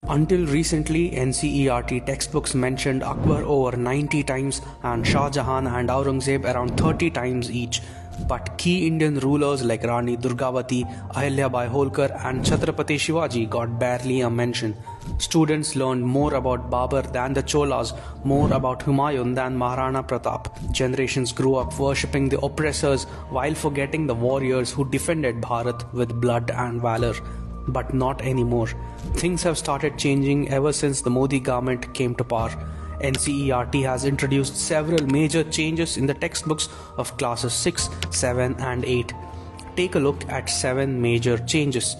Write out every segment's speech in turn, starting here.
Until recently, NCERT textbooks mentioned Akbar over 90 times and Shah Jahan and Aurangzeb around 30 times each. But key Indian rulers like Rani Durgavati, Ahilyabai Holkar and Chhatrapati Shivaji got barely a mention. Students learned more about Babur than the Cholas, more about Humayun than Maharana Pratap. Generations grew up worshipping the oppressors while forgetting the warriors who defended Bharat with blood and valor. But not anymore. Things have started changing ever since the Modi government came to power. NCERT has introduced several major changes in the textbooks of classes 6, 7 and 8. Take a look at 7 major changes.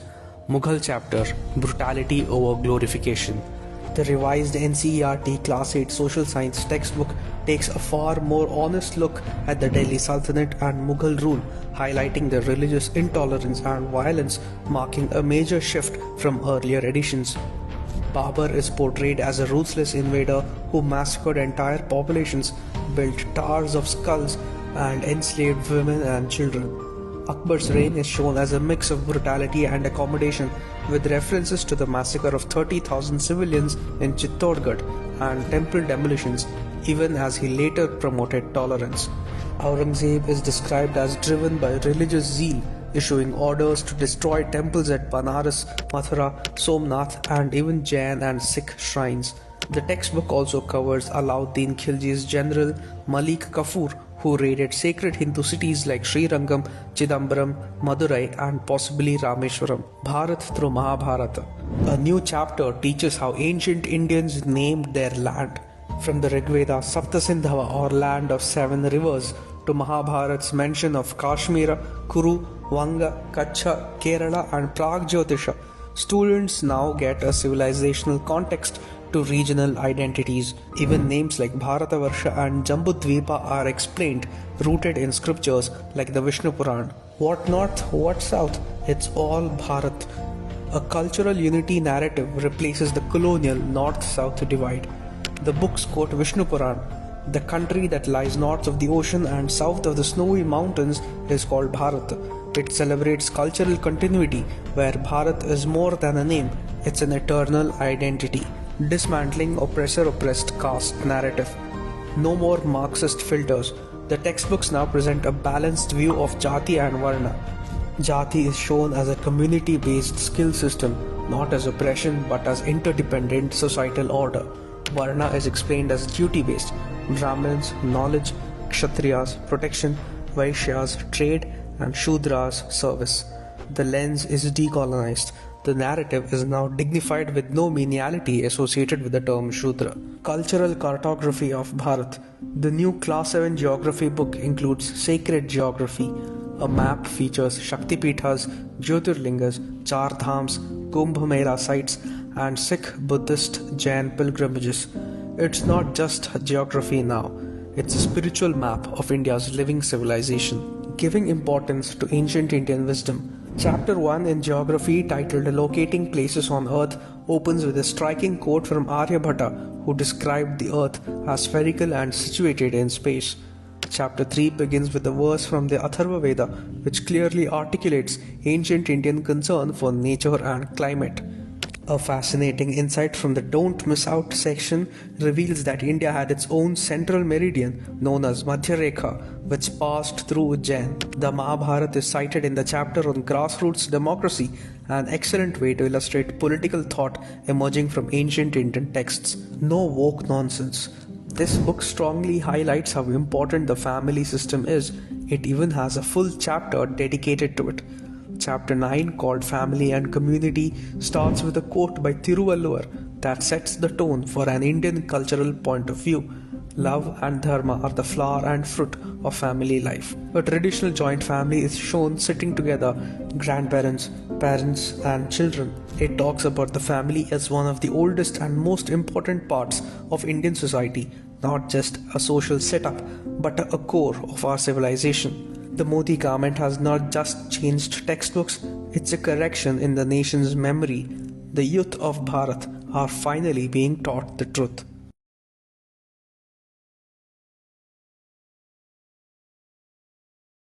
Mughal chapter, brutality over glorification. The revised NCERT Class 8 Social Science textbook takes a far more honest look at the Delhi Sultanate and Mughal rule, highlighting the religious intolerance and violence, marking a major shift from earlier editions. Babur is portrayed as a ruthless invader who massacred entire populations, built towers of skulls, and enslaved women and children. Akbar's reign is shown as a mix of brutality and accommodation, with references to the massacre of 30,000 civilians in Chittorgarh and temple demolitions, even as he later promoted tolerance. Aurangzeb is described as driven by religious zeal, issuing orders to destroy temples at Banaras, Mathura, Somnath, and even Jain and Sikh shrines. The textbook also covers Alauddin Khilji's general Malik Kafur, who raided sacred Hindu cities like Srirangam, Chidambaram, Madurai, and possibly Rameshwaram. Bharat through Mahabharata. A new chapter teaches how ancient Indians named their land. From the Rigveda Saptasindhava, or land of 7 rivers, to Mahabharat's mention of Kashmira, Kuru, Vanga, Kachcha, Kerala, and Pragjyotisha, students now get a civilizational context to regional identities. Even names like Bharatavarsha and Jambudvipa are explained, rooted in scriptures like the Vishnu Puran. What north, what south? It's all Bharat. A cultural unity narrative replaces the colonial north-south divide. The books quote Vishnu Puran. The country that lies north of the ocean and south of the snowy mountains is called Bharat. It celebrates cultural continuity, where Bharat is more than a name, it's an eternal identity. Dismantling oppressor-oppressed caste narrative. No more Marxist filters. The textbooks now present a balanced view of Jati and Varna. Jati is shown as a community-based skill system, not as oppression but as interdependent societal order. Varna is explained as duty-based. Brahmins, knowledge; Kshatriyas, protection; Vaishyas, trade; and Shudras, service. The lens is decolonized. The narrative is now dignified with no meniality associated with the term Shudra. Cultural cartography of Bharat. The new Class 7 geography book includes sacred geography. A map features Shaktipithas, Jyotirlingas, Char Dhams, Kumbh Mela sites, and Sikh, Buddhist, Jain pilgrimages. It's not just geography now, it's a spiritual map of India's living civilization, giving importance to ancient Indian wisdom. Chapter 1 in geography, titled Locating Places on Earth, opens with a striking quote from Aryabhatta, who described the Earth as spherical and situated in space. Chapter 3 begins with a verse from the Atharva Veda, which clearly articulates ancient Indian concern for nature and climate. A fascinating insight from the Don't Miss Out section reveals that India had its own central meridian known as Madhya Rekha, which passed through Ujjain. The Mahabharata is cited in the chapter on grassroots democracy, an excellent way to illustrate political thought emerging from ancient Indian texts. No woke nonsense. This book strongly highlights how important the family system is. It even has a full chapter dedicated to it. Chapter 9, called Family and Community, starts with a quote by Thiruvalluvar that sets the tone for an Indian cultural point of view. Love and dharma are the flower and fruit of family life. A traditional joint family is shown sitting together, grandparents, parents, and children. It talks about the family as one of the oldest and most important parts of Indian society, not just a social setup, but a core of our civilization. The Modi government has not just changed textbooks, it's a correction in the nation's memory. The youth of Bharat are finally being taught the truth.